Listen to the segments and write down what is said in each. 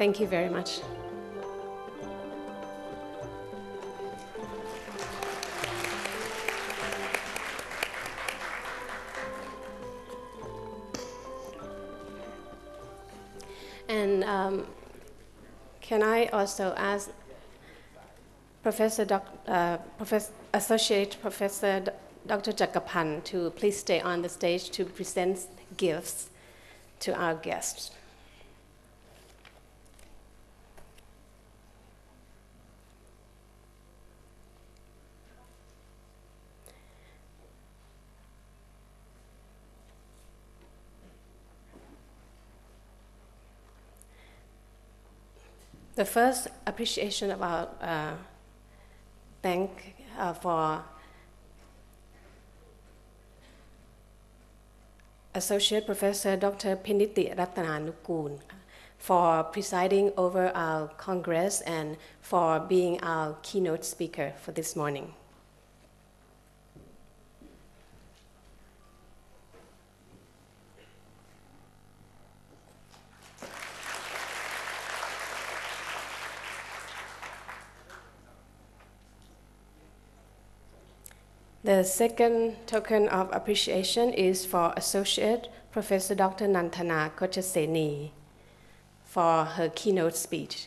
Thank you very much. And can I also ask Associate Professor Dr. Jakapan to please stay on the stage to present gifts to our guests. The first appreciation of our bank for Associate Professor Dr. Piniti Ratananukul for presiding over our Congress and for being our keynote speaker for this morning. The second token of appreciation is for Associate Professor Dr. Nantana Kochaseni for her keynote speech.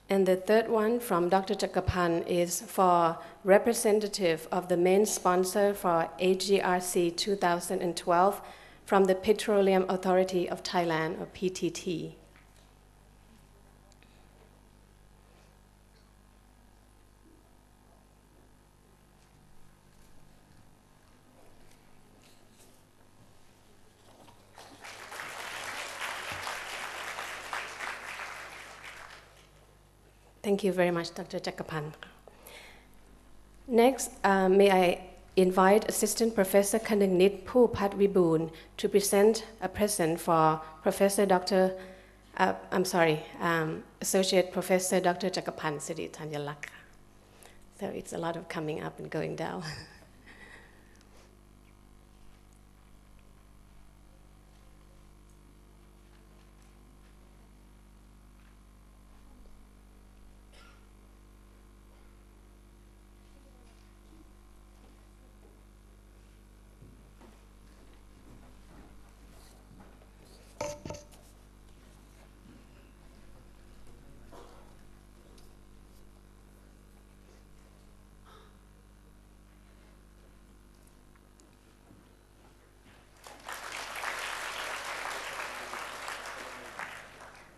And the third one from Dr. Jakapan is for representative of the main sponsor for Agrc 2012 from the Petroleum Authority of Thailand, or PTT. Thank you very much, Dr. Jakapan. Next, may I invite Assistant Professor Kanangnit Phupatviboon to present a present for Professor Dr. Associate Professor Dr. Jakapan Siritanyalak. So it's a lot of coming up and going down.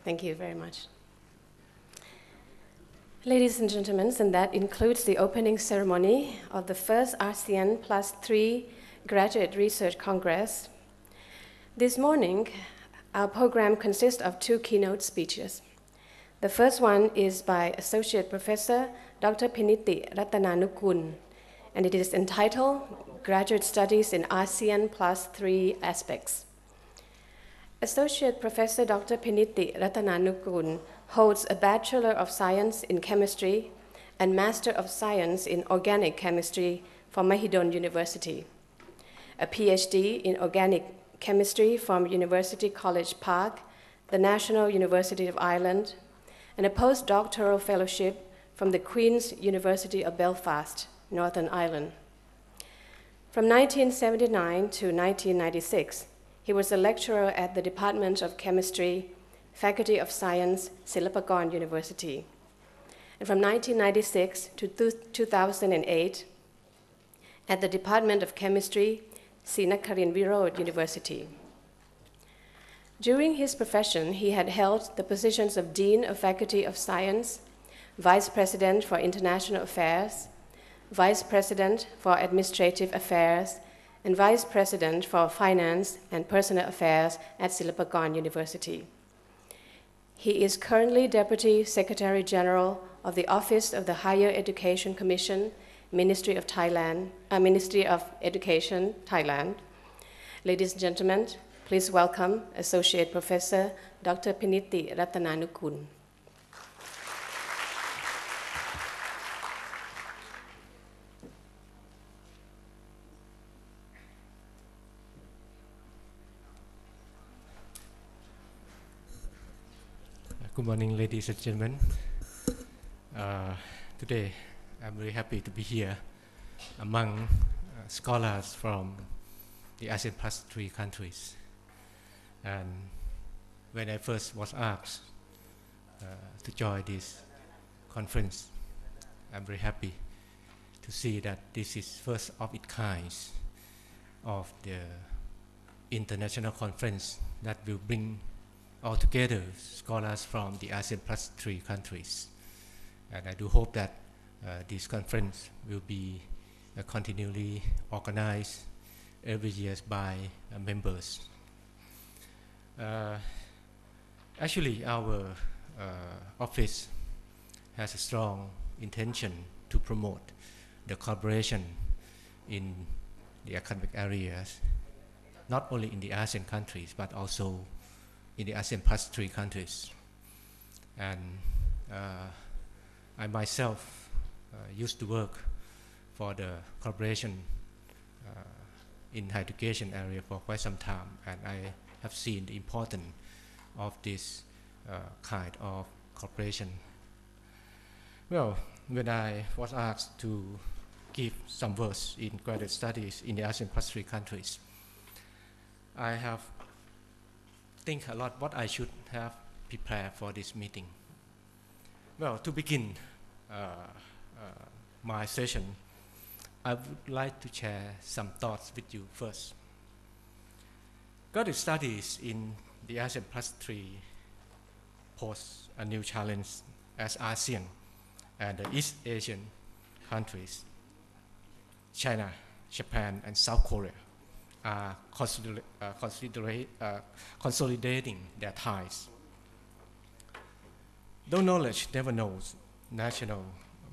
Thank you very much. Ladies and gentlemen, and that includes the opening ceremony of the first ASEAN +3 Graduate Research Congress. This morning, our program consists of 2 keynote speeches. The first one is by Associate Professor Dr. Piniti Ratananukul, and it is entitled Graduate Studies in ASEAN +3 Aspects. Associate Professor Dr. Piniti Ratananukul holds a Bachelor of Science in Chemistry and Master of Science in Organic Chemistry from Mahidol University, a PhD in Organic Chemistry from University College Park, the National University of Ireland, and a postdoctoral fellowship from the Queen's University of Belfast, Northern Ireland. From 1979 to 1996, he was a lecturer at the Department of Chemistry, Faculty of Science, Silpakorn University. And from 1996 to 2008, at the Department of Chemistry, Sinakarin Virod University. During his profession, he had held the positions of Dean of Faculty of Science, Vice President for International Affairs, Vice President for Administrative Affairs, and Vice President for Finance and Personal Affairs at Silpakorn University. He is currently Deputy Secretary General of the Office of the Higher Education Commission, Ministry of Education, Thailand. Ladies and gentlemen, Please welcome Associate Professor Dr. Piniti Ratananukul. Good morning, ladies and gentlemen. Today, I'm very happy to be here among scholars from the ASEAN plus 3 countries. And when I first was asked to join this conference, I'm very happy to see that this is first of its kind of the international conference that will bring all together scholars from the ASEAN plus 3 countries. And I do hope that this conference will be continually organized every year by members. Actually, our office has a strong intention to promote the collaboration in the academic areas, not only in the ASEAN countries, but also in the ASEAN plus 3 countries. And I myself used to work for the collaboration in higher education area for quite some time, and I have seen the importance of this kind of cooperation. Well, when I was asked to give some words in graduate studies in the ASEAN plus 3 countries, I have think a lot what I should have prepared for this meeting. Well, to begin my session, I would like to share some thoughts with you first. Graduate studies in the ASEAN plus 3 pose a new challenge as ASEAN and the East Asian countries, China, Japan, and South Korea, are consolidating their ties. Though knowledge never knows national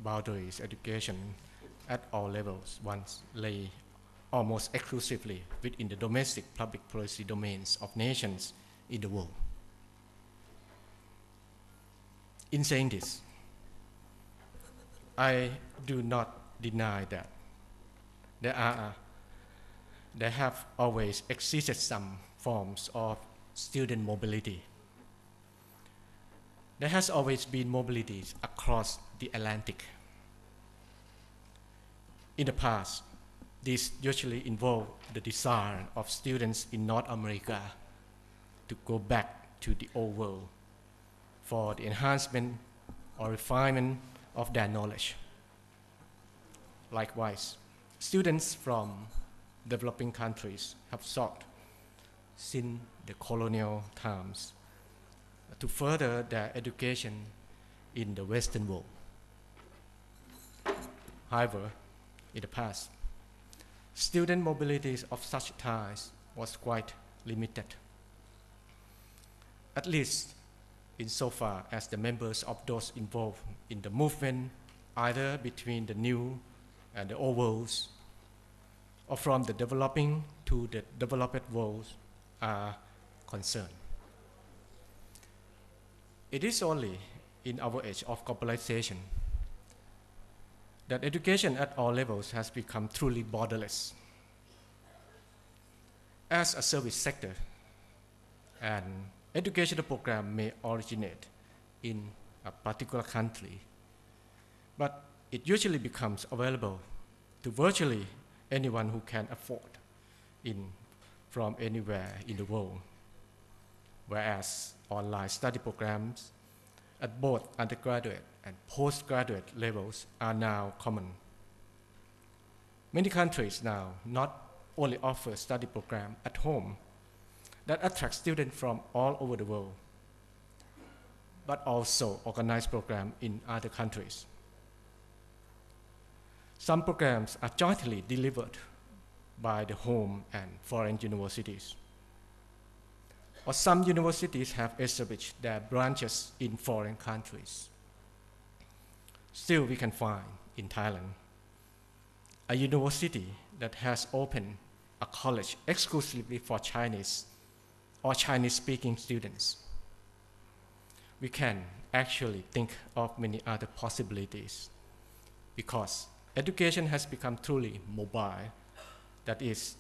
boundaries, education at all levels once lay almost exclusively within the domestic public policy domains of nations in the world. In saying this, I do not deny that there have always existed some forms of student mobility. There has always been mobility across the Atlantic. In the past, this usually involved the desire of students in North America to go back to the old world for the enhancement or refinement of their knowledge. Likewise, students from developing countries have sought since the colonial times to further their education in the Western world. However, in the past, student mobility of such ties was quite limited, at least insofar as the members of those involved in the movement, either between the new and the old worlds, or from the developing to the developed worlds, are concerned. It is only in our age of globalization that education at all levels has become truly borderless. As a service sector, an educational program may originate in a particular country, but it usually becomes available to virtually anyone who can afford from anywhere in the world, whereas online study programs at both undergraduate and postgraduate levels are now common. Many countries now not only offer study programs at home that attract students from all over the world, but also organize programs in other countries. Some programs are jointly delivered by the home and foreign universities. Or some universities have established their branches in foreign countries. Still, we can find in Thailand a university that has opened a college exclusively for Chinese or Chinese-speaking students. We can actually think of many other possibilities because education has become truly mobile, that is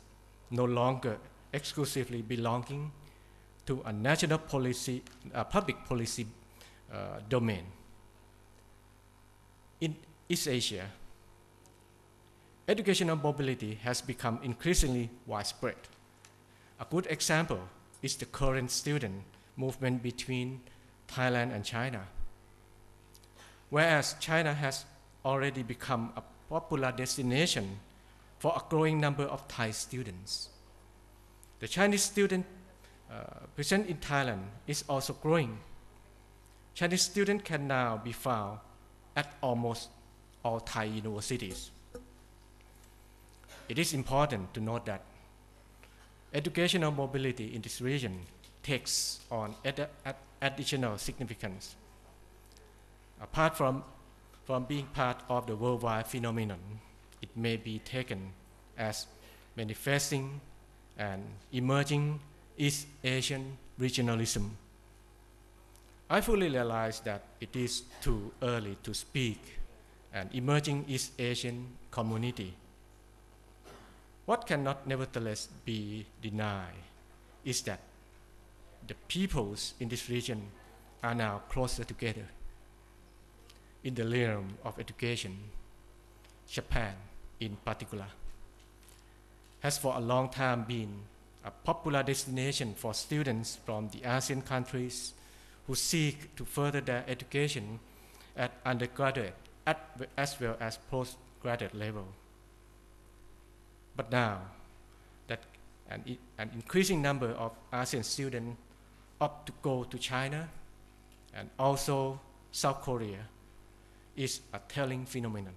no longer exclusively belonging to a national policy, public policy domain. In East Asia, educational mobility has become increasingly widespread. A good example is the current student movement between Thailand and China. Whereas China has already become a popular destination for a growing number of Thai students, the Chinese student present in Thailand is also growing. Chinese students can now be found at almost all Thai universities. It is important to note that educational mobility in this region takes on additional significance. Apart from being part of the worldwide phenomenon, it may be taken as manifesting and emerging East Asian regionalism. I fully realize that it is too early to speak an emerging East Asian community. What cannot nevertheless be denied is that the peoples in this region are now closer together. In the realm of education, Japan in particular has for a long time been a popular destination for students from the ASEAN countries who seek to further their education at undergraduate as well as postgraduate level. But now that an increasing number of ASEAN students opt to go to China and also South Korea is a telling phenomenon.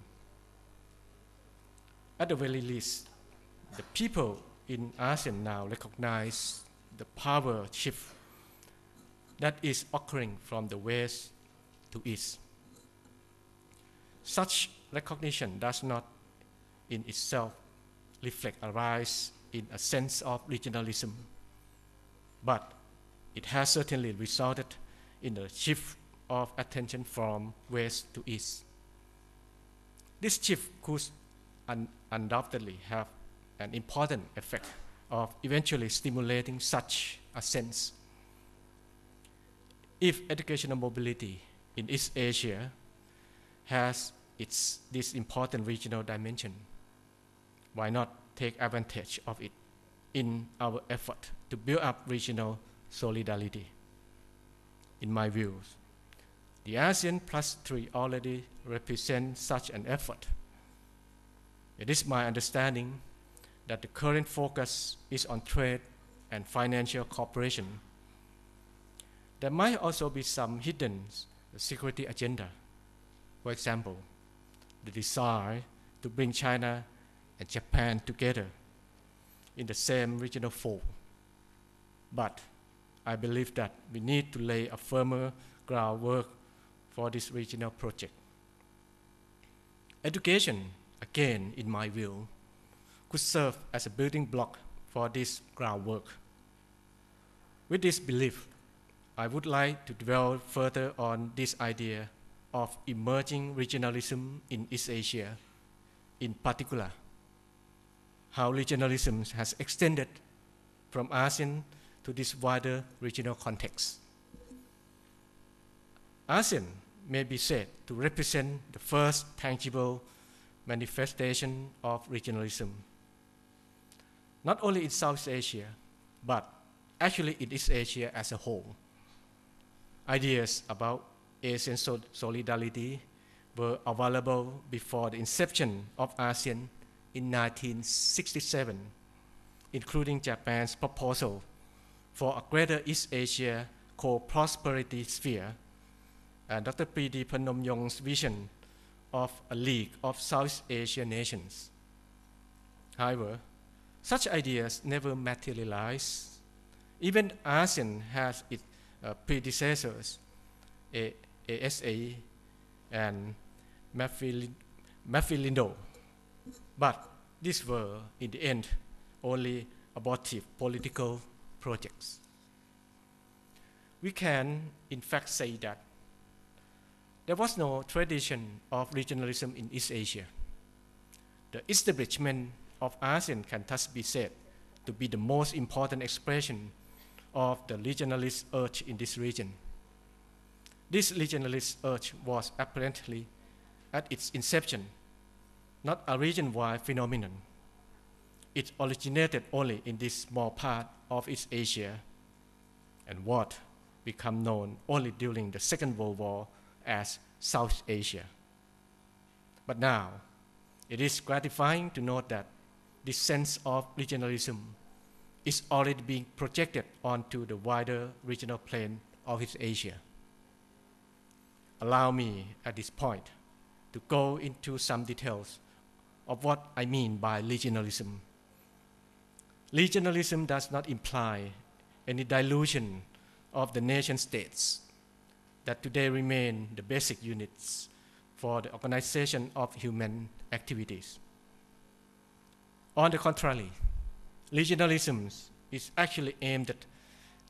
At the very least, the people in ASEAN now recognize the power shift that is occurring from the West to East. Such recognition does not in itself reflect a rise in a sense of regionalism, but it has certainly resulted in a shift of attention from West to East. This shift could undoubtedly have an important effect of eventually stimulating such a sense. If educational mobility in East Asia has this important regional dimension, why not take advantage of it in our effort to build up regional solidarity? In my views, the ASEAN Plus 3 already represents such an effort. It is my understanding that the current focus is on trade and financial cooperation. There might also be some hidden security agenda. For example, the desire to bring China and Japan together in the same regional fold. But I believe that we need to lay a firmer groundwork for this regional project. Education, again, in my view, could serve as a building block for this groundwork. With this belief, I would like to dwell further on this idea of emerging regionalism in East Asia, in particular, how regionalism has extended from ASEAN to this wider regional context. ASEAN may be said to represent the first tangible manifestation of regionalism, not only in South Asia, but actually in East Asia as a whole. Ideas about ASEAN solidarity were available before the inception of ASEAN in 1967, including Japan's proposal for a greater East Asia co-prosperity sphere, and Dr. P.D. Panomyong's vision of a League of South Asian Nations. However, such ideas never materialized. Even ASEAN has its predecessors, ASA and Mafilindo, but these were, in the end, only abortive political projects. we can in fact say that there was no tradition of regionalism in East Asia. The establishment of ASEAN can thus be said to be the most important expression of the regionalist urge in this region. This regionalist urge was apparently, at its inception, not a region-wide phenomenon. It originated only in this small part of East Asia, and what became known only during the Second World War as South Asia. But now, it is gratifying to note that this sense of regionalism is already being projected onto the wider regional plane of East Asia. Allow me, at this point, to go into some details of what I mean by regionalism. Regionalism does not imply any dilution of the nation states that today remain the basic units for the organization of human activities. On the contrary, regionalism is actually aimed at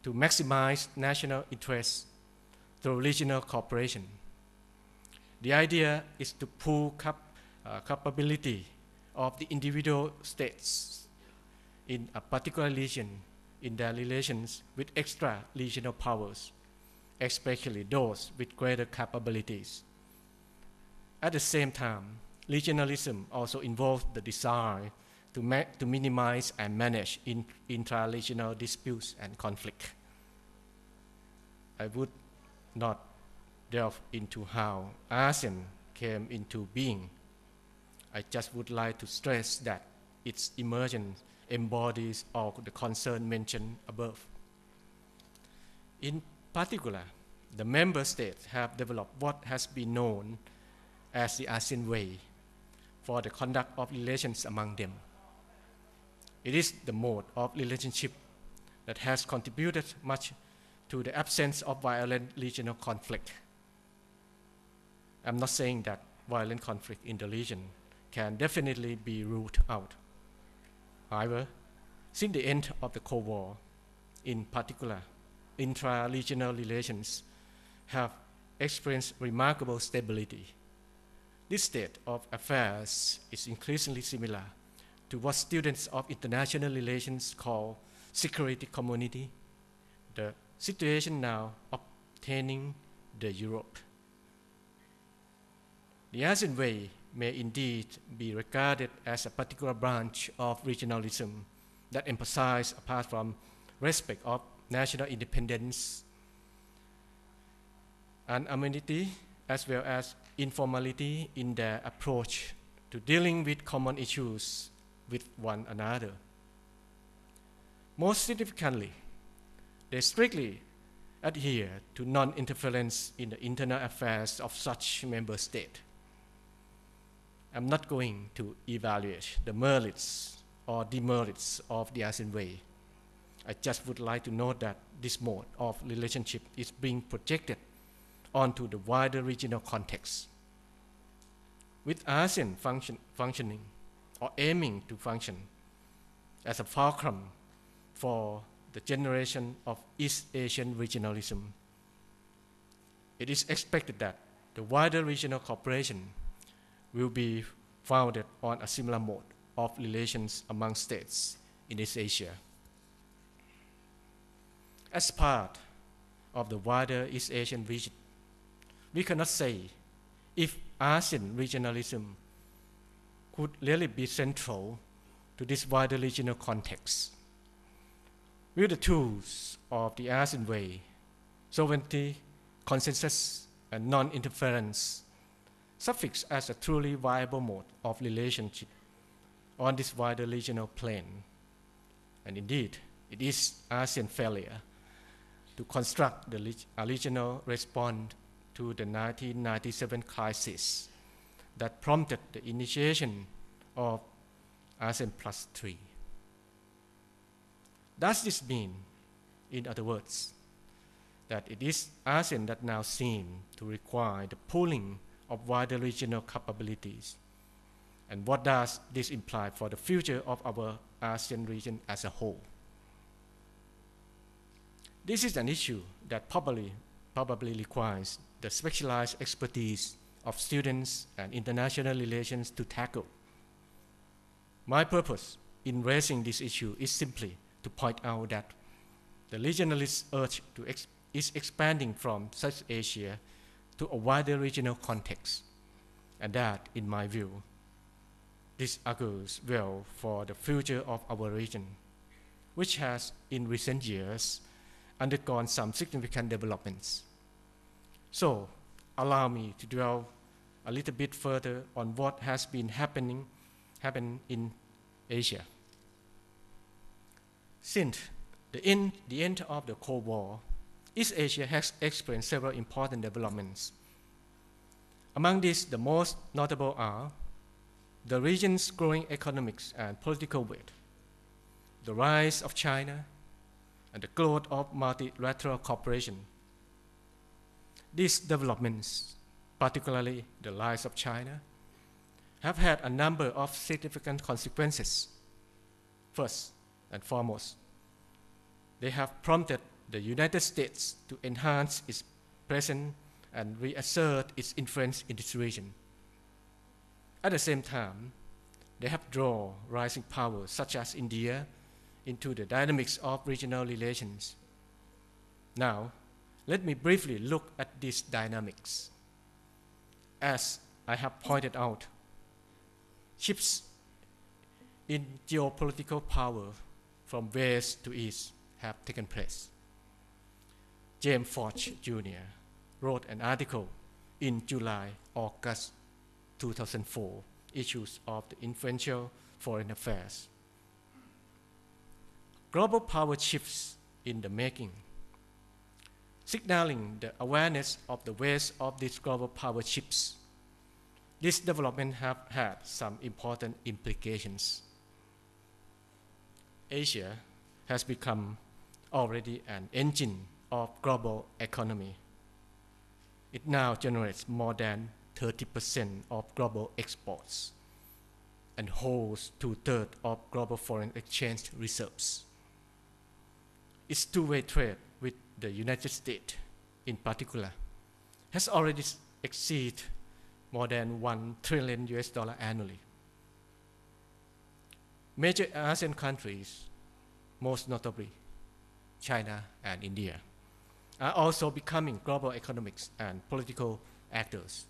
to maximize national interests through regional cooperation. The idea is to pool capability of the individual states in a particular region in their relations with extra-regional powers, especially those with greater capabilities. At the same time, regionalism also involves the desire to minimize and manage intra-regional disputes and conflict. I would not delve into how ASEAN came into being. I just would like to stress that its emergence embodies all the concern mentioned above. In particular, the member states have developed what has been known as the ASEAN way for the conduct of relations among them. It is the mode of relationship that has contributed much to the absence of violent regional conflict. I'm not saying that violent conflict in the region can definitely be ruled out. However, since the end of the Cold War, in particular, intra-regional relations have experienced remarkable stability. This state of affairs is increasingly similar to what students of international relations call security community, the situation now obtaining the Europe. The ASEAN way may indeed be regarded as a particular branch of regionalism that emphasizes, apart from respect of national independence and amenity, as well as informality in their approach to dealing with common issues with one another. Most significantly, they strictly adhere to non-interference in the internal affairs of such member state. I'm not going to evaluate the merits or demerits of the ASEAN way. I just would like to note that this mode of relationship is being projected onto the wider regional context. With ASEAN functioning or aiming to function as a fulcrum for the generation of East Asian regionalism, it is expected that the wider regional cooperation will be founded on a similar mode of relations among states in East Asia. As part of the wider East Asian region, we cannot say if ASEAN regionalism could really be central to this wider regional context. With the tools of the ASEAN way, sovereignty, consensus, and non-interference suffix as a truly viable mode of relationship on this wider regional plane. And indeed, it is ASEAN failure to construct a regional response to the 1997 crisis that prompted the initiation of ASEAN Plus 3. Does this mean, in other words, that it is ASEAN that now seems to require the pooling of wider regional capabilities? And what does this imply for the future of our ASEAN region as a whole? This is an issue that probably requires the specialized expertise of students and international relations to tackle. My purpose in raising this issue is simply to point out that the regionalist urge is expanding from South Asia to a wider regional context, and that, in my view, this augurs well for the future of our region, which has, in recent years, undergone some significant developments. So, allow me to dwell a little bit further on what has been happening in Asia. Since the end of the Cold War, East Asia has experienced several important developments. Among these, the most notable are the region's growing economics and political weight, the rise of China, and the growth of multilateral cooperation. These developments, particularly the rise of China, have had a number of significant consequences. First and foremost, they have prompted the United States to enhance its presence and reassert its influence in this region. At the same time, they have drawn rising powers such as India into the dynamics of regional relations. Now, let me briefly look at these dynamics. As I have pointed out, shifts in geopolitical power from west to east have taken place. James Forge Jr. wrote an article in July-August 2004 issues of the influential Foreign Affairs. Global power shifts in the making, signaling the awareness of the West of these global power shifts. This development have had some important implications. Asia has become already an engine of global economy. It now generates more than 30% of global exports and holds 2/3 of global foreign exchange reserves. Its two-way trade with the United States, in particular, has already exceeded more than $1 trillion annually. Major ASEAN countries, most notably China and India, are also becoming global economics and political actors.